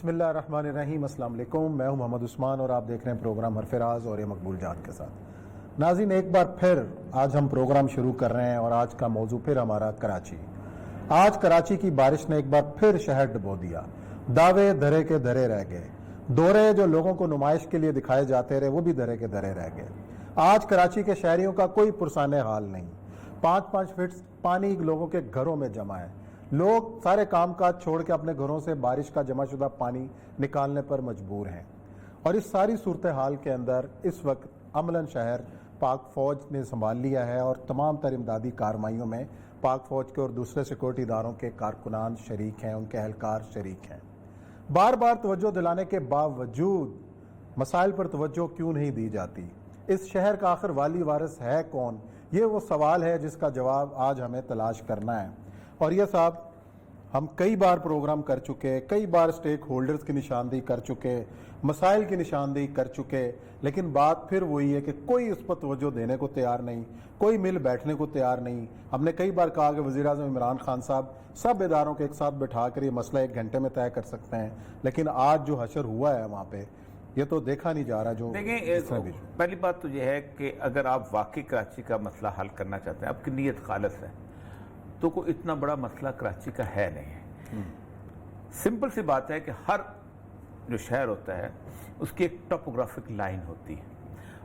بسم اللہ الرحمن الرحیم۔ السلام علیکم، میں ہوں محمد عثمان اور آپ دیکھ رہے ہیں پروگرام حرف راز اور یہ مقبول جان کے ساتھ۔ ناظرین، ایک بار پھر آج ہم پروگرام شروع کر رہے ہیں اور آج کا موضوع پھر ہمارا کراچی۔ آج کراچی کی بارش نے ایک بار پھر شہر ڈبو دیا، دعوے دھرے کے دھرے رہ گئے، دورے جو لوگوں کو نمائش کے لیے دکھائے جاتے رہے وہ بھی دھرے کے دھرے رہ گئے۔ آج کراچی کے شہریوں کا کوئی پرسانہ حال نہیں، 5-5 فٹ پانی لوگوں کے گھروں میں جمع ہے۔ لوگ سارے کام کاج چھوڑ کے اپنے گھروں سے بارش کا جمع شدہ پانی نکالنے پر مجبور ہیں، اور اس ساری صورتحال کے اندر اس وقت عملاً شہر پاک فوج نے سنبھال لیا ہے اور تمام تر امدادی کارروائیوں میں پاک فوج کے اور دوسرے سیکورٹی اداروں کے کارکنان شریک ہیں، ان کے اہلکار شریک ہیں۔ بار بار توجہ دلانے کے باوجود مسائل پر توجہ کیوں نہیں دی جاتی؟ اس شہر کا آخر والی وارث ہے کون؟ یہ وہ سوال ہے جس کا جواب آج ہمیں تلاش کرنا ہے۔ اور یہ صاحب، ہم کئی بار پروگرام کر چکے، کئی بار سٹیک ہولڈرز کی نشاندہی کر چکے، مسائل کی نشاندہی کر چکے، لیکن بات پھر وہی ہے کہ کوئی اس پر توجہ دینے کو تیار نہیں، کوئی مل بیٹھنے کو تیار نہیں۔ ہم نے کئی بار کہا کہ وزیراعظم عمران خان صاحب سب اداروں کے ایک ساتھ بٹھا کر یہ مسئلہ 1 گھنٹے میں طے کر سکتے ہیں، لیکن آج جو حشر ہوا ہے وہاں پہ یہ تو دیکھا نہیں جا رہا۔ جو دیکھیں، پہلی بات تو یہ ہے کہ اگر آپ واقعی کراچی کا مسئلہ حل کرنا چاہتے ہیں، آپ کی نیت خالص ہے، تو کوئی اتنا بڑا مسئلہ کراچی کا ہے نہیں۔ سمپل سی بات ہے کہ ہر جو شہر ہوتا ہے اس کی ایک ٹاپوگرافک لائن ہوتی ہے،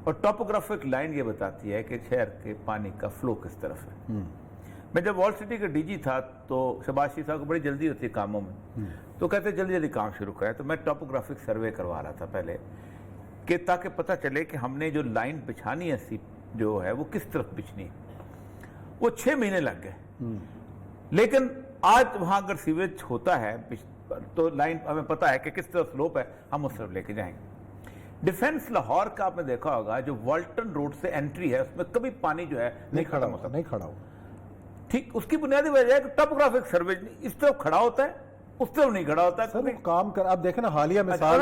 اور ٹاپوگرافک لائن یہ بتاتی ہے کہ شہر کے پانی کا فلو کس طرف ہے۔ میں جب وال سٹی کا ڈی جی تھا تو شہباز شریف صاحب کو بڑی جلدی ہوتی ہے کاموں میں، تو کہتے جلدی جلدی کام شروع کریں، تو میں ٹاپوگرافک سروے کروا رہا تھا پہلے، کہ تاکہ پتہ چلے کہ ہم نے جو لائن بچھانی ہے جو ہے وہ کس طرف بچھنی ہے۔ وہ 6 مہینے لگ گئے، لیکن آج وہاں اگر سیویج ہوتا ہے تو لائن ہمیں پتہ ہے کہ کس طرف سلوپ ہے، ہم اس طرف لے کے جائیں گے۔ ڈیفنس لاہور کا آپ نے دیکھا ہوگا، جو والٹن روڈ سے انٹری ہے اس میں کبھی پانی جو ہے نہیں کھڑا ہو، ٹھیک، اس کی بنیادی وجہ ہے کہ ٹاپوگرافک سروے اس طرف کھڑا ہوتا ہے، اس طرف نہیں کھڑا ہوتا ہے۔ سر وہ کام کر، آپ دیکھیں نا حالیہ مثال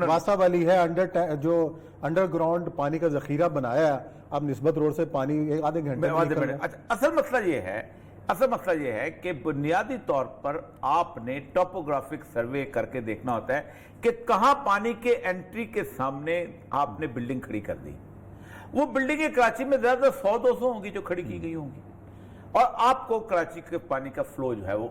واسا والی ہے، جو انڈر گراؤنڈ پانی کا ذخیرہ بنایا ہے، اب نسبت روڈ سے پانی آدھے گھنٹے میں۔ اصل مسئلہ یہ ہے کہ بنیادی طور پر آپ نے ٹاپوگرافک سروے کر کے دیکھنا ہوتا ہے کہ کہاں پانی کے انٹری کے سامنے آپ نے بلڈنگ کھڑی کر دی۔ وہ بلڈنگیں کراچی میں زیادہ 100-200 ہوں گی جو کھڑی کی گئی ہوں گی، اور آپ کو کراچی کے پانی کا فلو جو ہے وہ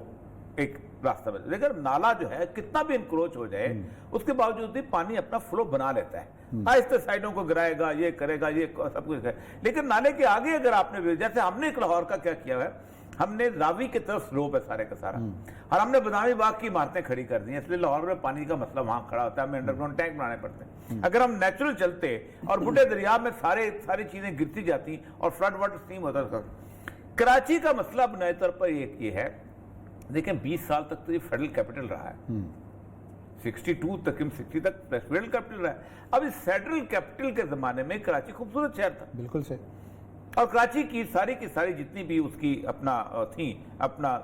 ایک راستہ میں، لیکن نالا جو ہے کتنا بھی انکروچ ہو جائے اس کے باوجود بھی پانی اپنا فلو بنا لیتا ہے، آہستہ سائڈوں کو گرائے گا، یہ کرے گا، یہ سب کچھ کرے، لیکن نالے کے آگے اگر آپ نے، جیسے ہم نے ایک لاہور کا کیا کیا ہے، ہم نے راوی کی طرف سلوپ ہے سارے کا سارا، اور ہم نے بدامی باغ کی عمارتیں کھڑی کر دی ہیں، اس لیے لاہور میں پانی کا مسئلہ وہاں کھڑا ہوتا ہے، ہمیں انڈر گراؤنڈ ٹینک بنانے پڑتے ہیں۔ اگر ہم نیچرل چلتے اور بڈھے دریا میں ساری چیزیں گرتی جاتی اور فلڈ واٹر سٹریم ہوتا تھا۔ کراچی کا مسئلہ بنیادی طور پر یہ ہے، دیکھیں 20 سال تک تو یہ فیڈرل کیپٹل رہا ہے، 62 تک 60 تک فیڈرل کیپٹل رہا ہے۔ اب اس فیڈرل کیپٹل کے زمانے میں کراچی خوبصورت شہر تھا، بالکل سے، اور کراچی کی ساری جتنی بھی اس کی اپنا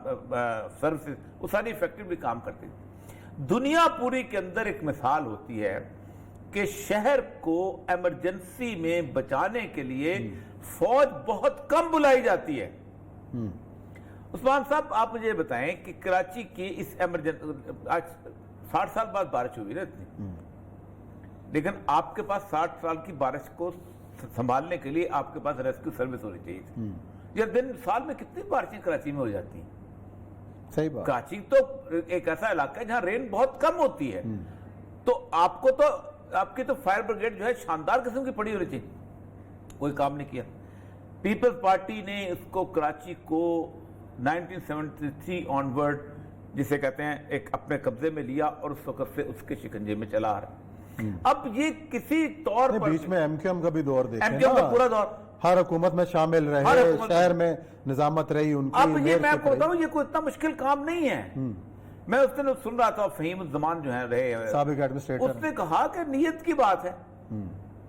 سروسز، وہ ساری افیکٹولی کام کرتی تھی۔ دنیا پوری کے اندر ایک مثال ہوتی ہے کہ شہر کو ایمرجنسی میں بچانے کے لیے فوج بہت کم بلائی جاتی ہے۔ عثمان صاحب، آپ مجھے بتائیں کہ کراچی کی اس ایمرجنسی، آج 60 سال بعد بارش ہوئی نا اتنی، لیکن آپ کے پاس 60 سال کی بارش کو سنبھالنے کے لیے آپ کے پاس ریسکیو سروس ہونی چاہیے تھی۔ یہ سال میں کتنی بارشیں کراچی میں ہو جاتی ہیں؟ صحیح بات۔ کراچی تو ایک ایسا علاقہ ہے جہاں رین بہت کم ہوتی ہے، تو آپ کی تو فائر بریگیڈ جو ہے شاندار قسم کی پڑی ہونی چاہیے، کوئی کام نہیں کیا۔ پیپلز پارٹی نے اس کو کراچی کو 1973 آنورڈ، جسے کہتے ہیں، ایک اپنے قبضے میں لیا اور اس وقت سے اس کے شکنجے میں چلا آ رہا۔ اب یہ کسی طور پر بیچ میں ایم کیو ایم کا بھی دور دیکھیں، ایم کیو ایم کا پورا دور، ہر حکومت میں شامل رہے، شہر میں نظامت رہی ان کی۔ اب یہ میں آپ کو بتاؤں، یہ کوئی اتنا مشکل کام نہیں ہے۔ میں اس دن سن رہا تھا، فہیم الزمان جو ہے رہے سابق ایڈمنسٹریٹر، اس نے کہا کہ نیت کی بات ہے،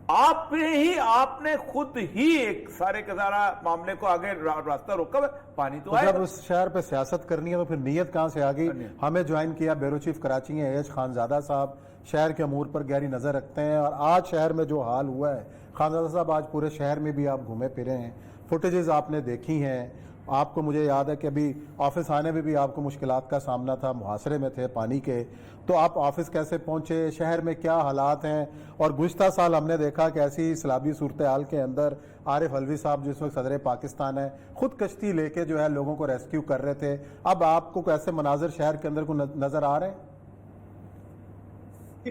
آپ نے خود ہی ایک سارے کا سارا معاملے کو آگے راستہ روکا، پانی تو آئے۔ جب اس شہر پہ سیاست کرنی ہے تو پھر نیت کہاں سے آگئی؟ ہمیں جوائن کیا بیورو چیف کراچی ہیں ایج خانزادہ صاحب، شہر کے امور پر گہری نظر رکھتے ہیں، اور آج شہر میں جو حال ہوا ہے، خانزادہ صاحب آج پورے شہر میں بھی آپ گھومے پھرے ہیں، فوٹیجز آپ نے دیکھی ہیں، آپ کو مجھے یاد ہے کہ ابھی آفس آنے میں بھی آپ کو مشکلات کا سامنا تھا، محاصرے میں تھے پانی کے، تو آپ آفس کیسے پہنچے، شہر میں کیا حالات ہیں؟ اور گزشتہ سال ہم نے دیکھا کہ ایسی سیلابی صورتحال کے اندر عارف علوی صاحب جس وقت صدر پاکستان ہے خود کشتی لے کے جو ہے لوگوں کو ریسکیو کر رہے تھے، اب آپ کو کیسے مناظر شہر کے اندر کو نظر آ رہے ہیں؟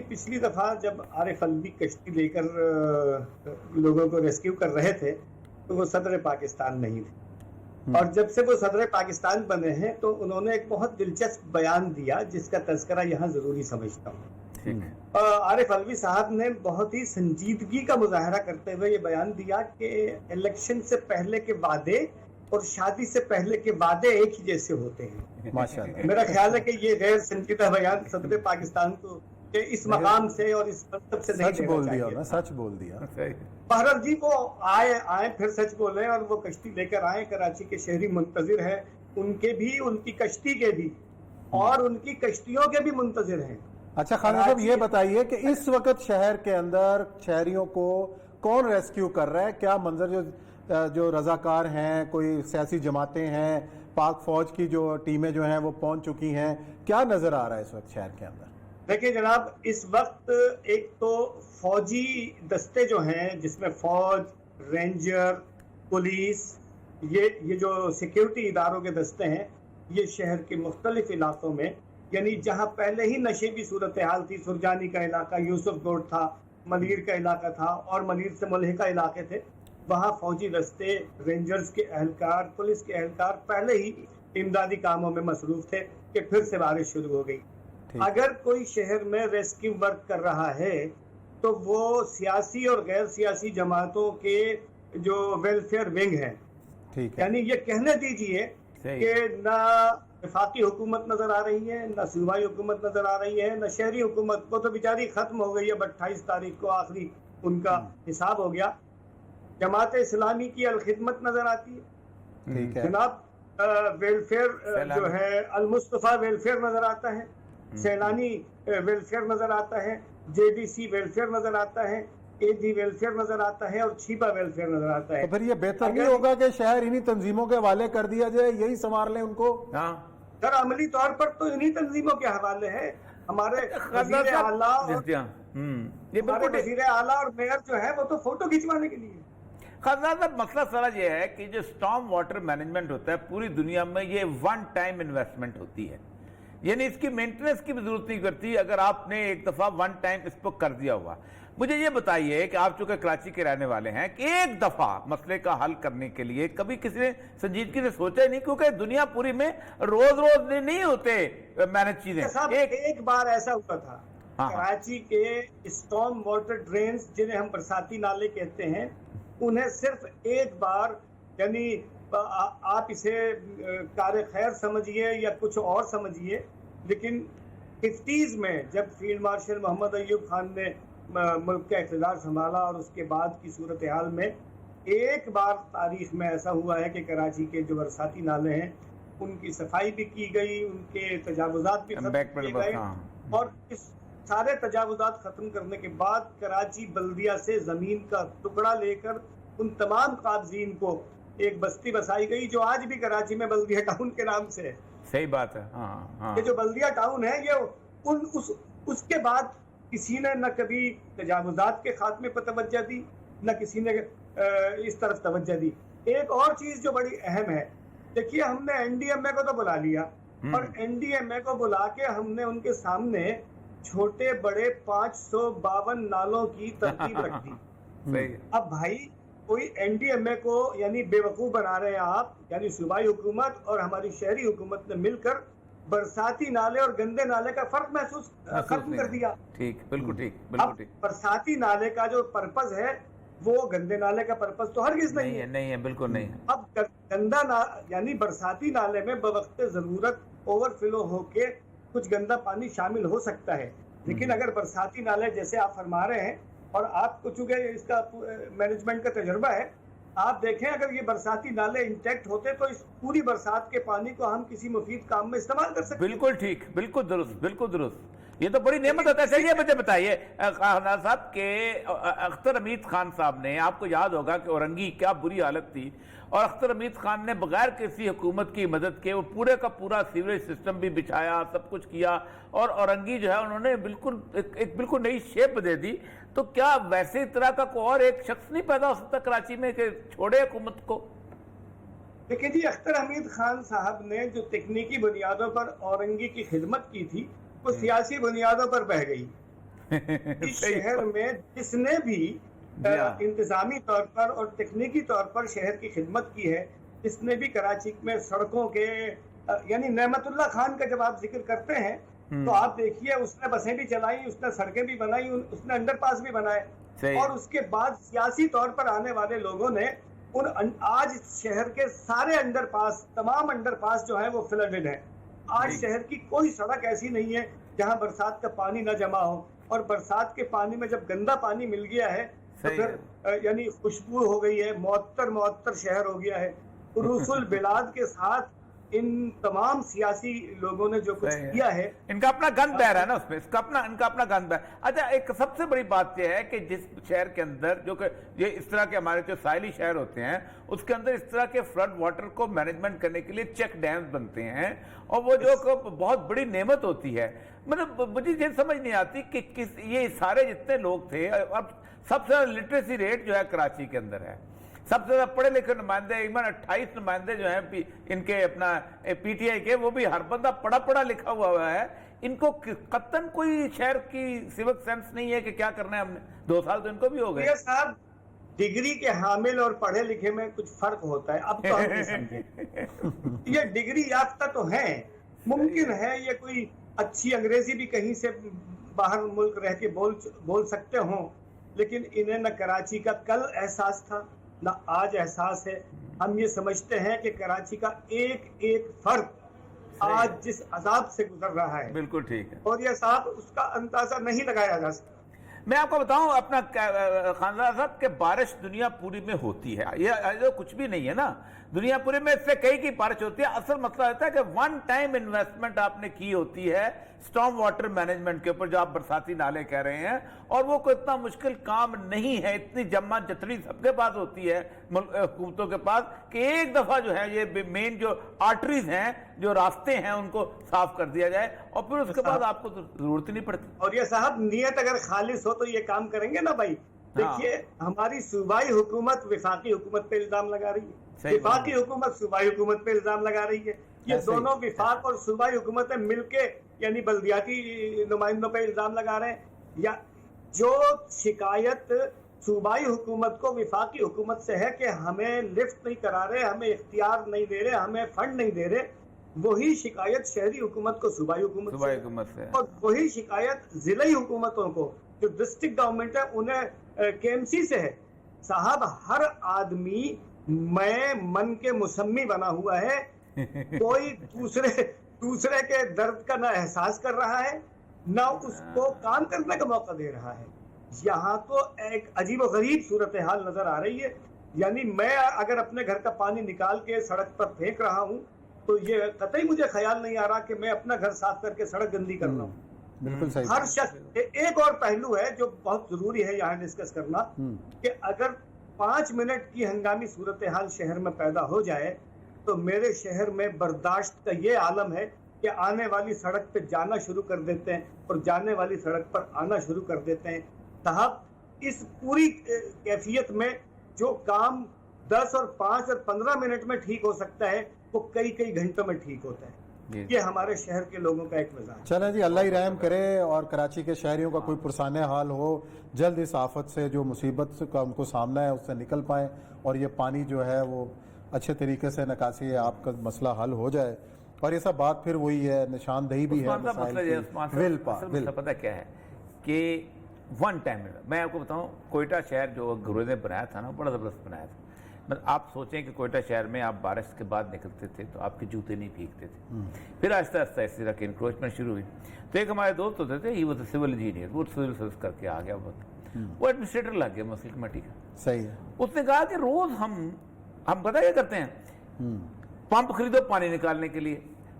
پچھلی دفعہ جب عارف علوی کشتی لے کر لوگوں کو ریسکیو کر رہے تھے تو وہ صدر پاکستان نہیں تھے، اور جب سے وہ صدر پاکستان بنے ہیں تو انہوں نے ایک بہت دلچسپ بیان دیا جس کا تذکرہ یہاں ضروری سمجھتا ہوں۔ عارف علوی صاحب نے بہت ہی سنجیدگی کا مظاہرہ کرتے ہوئے یہ بیان دیا کہ الیکشن سے پہلے کے وعدے اور شادی سے پہلے کے وعدے ایک ہی جیسے ہوتے ہیں۔ ماشاءاللہ، میرا خیال ہے کہ یہ غیر سنجیدہ بیان صدر پاکستان کو کہ اس مقام سے اور اس منصب سے نہیں سچ دینا بول دیا چاہیے۔ نا، سچ بول دیا۔ بہرحال جی وہ آئے پھر سچ بولے، اور وہ کشتی لے کر آئے، کراچی کے شہری منتظر ہیں، ان کے بھی، ان کی کشتی کے بھی، اور ان کی کشتیوں کے بھی منتظر ہیں۔ اچھا خان صاحب یہ بتائیے کہ اس وقت شہر کے اندر شہریوں کو کون ریسکیو کر رہا ہے؟ کیا منظر جو رضاکار ہیں، کوئی سیاسی جماعتیں ہیں، پاک فوج کی جو ٹیمیں جو ہیں وہ پہنچ چکی ہیں، کیا نظر آ رہا ہے اس وقت شہر کے اندر؟ دیکھیں جناب، اس وقت ایک تو فوجی دستے جو ہیں جس میں فوج، رینجر، پولیس، یہ جو سیکیورٹی اداروں کے دستے ہیں، یہ شہر کے مختلف علاقوں میں، یعنی جہاں پہلے ہی نشیبی صورتحال تھی، سرجانی کا علاقہ، یوسف گوٹ تھا، ملیر کا علاقہ تھا، اور ملیر سے ملحقہ علاقے تھے، وہاں فوجی دستے، رینجرز کے اہلکار، پولیس کے اہلکار پہلے ہی امدادی کاموں میں مصروف تھے کہ پھر سے بارش شروع ہو گئی۔ اگر کوئی شہر میں ریسکیو ورک کر رہا ہے تو وہ سیاسی اور غیر سیاسی جماعتوں کے جو ویلفیئر ونگ ہیں، یعنی یہ کہنے دیجئے کہ نہ وفاقی حکومت نظر آ رہی ہے، نہ صوبائی حکومت نظر آ رہی ہے، نہ شہری حکومت، کو تو بیچاری ختم ہو گئی ہے، 28 تاریخ کو آخری ان کا حساب ہو گیا۔ جماعت اسلامی کی الخدمت نظر آتی ہے جناب، ویلفیئر جو ہے المصطفیٰ ویلفیئر نظر آتا ہے، سیلانی ویلفیئر نظر آتا ہے، جے ڈی سی ویلفیئر نظر آتا ہے، اے ڈی ویلفیئر نظر آتا ہے، اور چھیپا ویلفیئر نظر آتا ہے۔ تو پھر یہ بہتر نہیں ہوگا کہ شہر انہی تنظیموں کے حوالے کر دیا جائے، یہی سنبھال لیں ان کو؟ سر عملی طور پر تو انہی تنظیموں کے حوالے ہیں۔ ہمارے وزیر اعلیٰ اور میئر جو ہے وہ تو فوٹو کھینچوانے کے لیے۔ خزانہ صاحب مسئلہ سارا یہ ہے کہ جو سٹارم واٹر مینجمنٹ ہوتا ہے پوری دنیا میں یہ ون ٹائم انویسٹمنٹ ہوتی ہے، یعنی اس کی مینٹیننس کی بھی ضرورت نہیں کرتی اگر آپ نے ایک دفعہ ون ٹائم اس کو کر دیا ہوا۔ مجھے یہ بتائیے کہ آپ چونکہ کراچی کے رہنے والے ہیں کہ ایک دفعہ مسئلے کا حل کرنے کے لیے کبھی کسی نے سنجیدگی سے سوچا ہی نہیں، کیونکہ دنیا پوری میں روز نہیں ہوتے مینج چیزیں۔ ایک بار ایسا ہوا تھا، کراچی کے اسٹارم واٹر ڈرینز جنہیں ہم برساتی نالے کہتے ہیں، انہیں صرف ایک بار، یعنی آپ اسے کار خیر سمجھیے یا کچھ اور سمجھیے، لیکن 50s میں جب فیلڈ مارشل محمد ایوب خان نے ملک کا اقتدار سنبھالا اور اس کے بعد کی صورتحال میں ایک بار تاریخ میں ایسا ہوا ہے کہ کراچی کے جو برساتی نالے ہیں ان کی صفائی بھی کی گئی، ان کے تجاوزات بھی ختم کیے گئے، اور اس سارے تجاوزات ختم کرنے کے بعد کراچی بلدیہ سے زمین کا ٹکڑا لے کر ان تمام قابضین کو ایک بستی بسائی گئی جو آج بھی کراچی میں بلدیہ ٹاؤن کے نام سے ہے۔ صحیح بات ہے۔ یہ جو بلدیہ ٹاؤن ہے یہ اس کے بعد کسی نے نہ کبھی تجاوزات کے خاتمے پر توجہ دی، نہ کسی نے اس طرف توجہ دی۔ ایک اور چیز جو بڑی اہم ہے، دیکھیے ہم نے این ڈی ایم اے کو تو بلا لیا، اور این ڈی ایم اے کو بلا کے ہم نے ان کے سامنے چھوٹے بڑے 552 نالوں کی ترتیب رکھ دی۔ اب بھائی کوئی این ڈی ایم اے کو یعنی بے وقوف بنا رہے ہیں آپ، یعنی صوبائی حکومت اور ہماری شہری حکومت نے مل کر برساتی نالے اور گندے نالے کا فرق محسوس ختم کر دیا۔ ٹھیک، بالکل ٹھیک، اب بالکل ٹھیک۔ برساتی نالے کا جو پرپز ہے وہ گندے نالے کا پرپز تو ہرگز نہیں ہے، نہیں ہے، بالکل نہیں ہے۔ اب گندا یعنی برساتی نالے میں بوقت ضرورت اوور فلو ہو کے کچھ گندا پانی شامل ہو سکتا ہے، لیکن اگر برساتی نالے جیسے آپ فرما رہے ہیں، اور آپ کو چونکہ اس کا مینجمنٹ کا تجربہ ہے، آپ دیکھیں اگر یہ برساتی نالے انٹیکٹ ہوتے تو اس پوری برسات کے پانی کو ہم کسی مفید کام میں استعمال کر سکتے ہیں۔ بالکل ٹھیک، بالکل درست، بالکل درست۔ یہ تو بڑی نعمت ہوتا ہے. چلیے مجھے بتائیے صاحب کہ اختر حمید خان صاحب نے, آپ کو یاد ہوگا کہ اورنگی کیا بری حالت تھی, اور اختر حمید خان نے بغیر کسی حکومت کی مدد کے وہ پورے کا پورا سیوریج سسٹم بھی بچھایا, سب کچھ کیا, اور اورنگی جو ہے انہوں نے بالکل ایک بالکل نئی شیپ دے دی. تو کیا ویسے طرح کا کوئی اور ایک شخص نہیں پیدا ہو سکتا کراچی میں کہ چھوڑے حکومت کو؟ دیکھیں جی, اختر حمید خان صاحب نے جو تکنیکی بنیادوں پر اورنگی کی خدمت کی تھی وہ سیاسی بنیادوں پر بہ گئی. اس شہر میں جس نے بھی انتظامی طور پر اور تکنیکی طور پر شہر کی خدمت کی ہے, اس نے بھی کراچی میں سڑکوں کے, یعنی نعمت اللہ خان کا جب آپ ذکر کرتے ہیں تو آپ دیکھیے اس نے بسیں بھی چلائی, اس نے سڑکیں بھی بنائی, اس نے انڈر پاس بھی بنائے, اور اس کے بعد سیاسی طور پر آنے والے لوگوں نے آج شہر کے سارے انڈر پاس, تمام انڈر پاس جو ہے وہ فلڈڈ ہیں. آج شہر کی کوئی سڑک ایسی نہیں ہے جہاں برسات کا پانی نہ جمع ہو, اور برسات کے پانی میں جب گندا پانی مل گیا ہے تو پھر یعنی خوشبو ہو گئی ہے, معطر شہر ہو گیا ہے. عروس البلاد کے ساتھ ان تمام سیاسی لوگوں نے جو کچھ کیا ہے, ان کا اپنا گند بہ رہا ہے نا اس میں, ان کا اپنا گند بہ. اچھا, ایک سب سے بڑی بات یہ ہے کہ جس شہر کے اندر جو کہ یہ اس طرح کے ہمارے جو ساحلی شہر ہوتے ہیں اس کے اندر اس طرح کے فلڈ واٹر کو مینجمنٹ کرنے کے لیے چیک ڈیمز بنتے ہیں, اور وہ جو بہت بڑی نعمت ہوتی ہے. مطلب مجھے یہ سمجھ نہیں آتی کہ یہ سارے جتنے لوگ تھے, اب سب سے زیادہ لٹریسی ریٹ جو ہے کراچی کے اندر ہے, سب سے زیادہ پڑھے لکھے نمائندے, ایون 28 نمائندے جو ہیں ان کے اپنا پی ٹی آئی کے, وہ بھی ہر بندہ پڑھا لکھا ہوا ہے. ان کو قطعاً کوئی شہر کی سیوک سینس نہیں ہے کہ کیا کرنا ہے ہم نے. 2 سال تو ان کو بھی ہو گئے. صاحب, ڈگری کے حامل اور پڑھے لکھے میں کچھ فرق ہوتا ہے, اب تو ہم نہیں سمجھے. یہ ڈگری یافتہ تو ہیں, ممکن ہے یہ کوئی اچھی انگریزی بھی کہیں سے باہر ملک رہ کے بول سکتے ہوں, لیکن انہیں نہ کراچی کا کل احساس تھا نہ آج احساس ہے. ہم یہ سمجھتے ہیں کہ کراچی کا ایک ایک فرد آج جس عذاب سے گزر رہا ہے, بالکل ٹھیک ہے, اور یہ صاحب اس کا اندازہ نہیں لگایا جا سکتا. میں آپ کو بتاؤں اپنا خانزادہ صاحب کہ بارش دنیا پوری میں ہوتی ہے, یہ کچھ بھی نہیں ہے نا, دنیا پوری میں اس سے کئی کی بارش ہوتی ہے. اصل مسئلہ ہوتا ہے کہ ون ٹائم انویسٹمنٹ آپ نے کی ہوتی ہے سٹارم واٹر مینجمنٹ کے اوپر, جو آپ برساتی نالے کہہ رہے ہیں, اور وہ کوئی اتنا مشکل کام نہیں ہے. اتنی جمع جتڑی سب کے پاس ہوتی ہے حکومتوں کے پاس کہ ایک دفعہ جو ہے یہ مین جو آرٹریز ہیں, جو راستے ہیں, ان کو صاف کر دیا جائے, اور پھر اس کے بعد آپ کو ضرورت ہی نہیں پڑتی. اور یہ صاحب نیت اگر خالص ہو تو یہ کام کریں گے نا بھائی. دیکھیے ہماری صوبائی حکومت وفاقی حکومت پہ الزام لگا رہی ہے, وفاقی حکومت صوبائی حکومت پہ الزام لگا رہی ہے. یہ دونوں وفاق اور صوبائی حکومتیں مل کے یعنی بلدیاتی نمائندوں پہ الزام لگا رہے ہیں. یا جو شکایت صوبائی حکومت کو وفاقی حکومت سے ہے کہ ہمیں لفٹ نہیں کرا رہے, ہمیں اختیار نہیں دے رہے, ہمیں فنڈ نہیں دے رہے, وہی شکایت شہری حکومت کو صوبائی حکومت سے, اور وہی شکایت ضلعی حکومتوں کو جو ڈسٹرکٹ گورنمنٹ ہے انہیں KMC سے ہے. صاحب, ہر آدمی میں من کے مسمی بنا ہوا ہے, کوئی دوسرے کے درد کا نہ احساس کر رہا ہے نہ اس کو کام کرنے کا موقع دے رہا ہے. یہاں تو ایک عجیب و غریب صورتحال نظر آ رہی ہے. یعنی میں اگر اپنے گھر کا پانی نکال کے سڑک پر پھینک رہا ہوں تو یہ قطعی مجھے خیال نہیں آ رہا کہ میں اپنا گھر صاف کر کے سڑک گندی کر رہا ہوں. بالکل صحیح. ہر شخص, ایک اور پہلو ہے جو بہت ضروری ہے یہاں ڈسکس کرنا, کہ اگر 5 منٹ کی ہنگامی صورتحال شہر میں پیدا ہو جائے تو میرے شہر میں برداشت کا یہ عالم ہے کہ آنے والی سڑک پہ جانا شروع کر دیتے ہیں اور جانے والی سڑک پر آنا شروع کر دیتے ہیں. صاحب, اس پوری کیفیت میں جو کام 10 اور 5 اور 15 منٹ میں ٹھیک ہو سکتا ہے وہ کئی گھنٹوں میں ٹھیک ہوتا ہے. یہ ہمارے شہر کے لوگوں کا ایک مزاج. چلیں جی, اللہ ہی رحم کرے اور کراچی کے شہریوں کا کوئی پرسانہ حال ہو, جلد اس آفت سے جو مصیبت کا ان کو سامنا ہے اس سے نکل پائیں, اور یہ پانی جو ہے وہ اچھے طریقے سے نکاسی آپ کا مسئلہ حل ہو جائے. اور یہ سب بات پھر وہی ہے, نشاندہی بھی ہے پتہ کیا ہے کہ ون ٹائم. میں آپ کو بتاؤں, کوئٹہ شہر جو گروہ نے بنایا تھا نا, بڑا زبردست بنایا تھا. آپ سوچیں کہ کوئٹہ شہر میں آپ بارش کے بعد نکلتے تھے تو آپ کے جوتے نہیں بھیگتے تھے. پھر آہستہ آہستہ اس طرح کی انکروچمنٹ شروع ہوئی. تو ایک ہمارے دوست ہوتے تھے, ہی وہ سول انجینئر, وہ سول سروس کر کے آ گیا, وہ ایڈمنسٹریٹر لگ گیا مسلم کمیٹی کا. صحیح ہے. اس نے کہا کہ روز ہم پتہ کیا کرتے ہیں, پمپ خریدو پانی نکالنے کے لیے,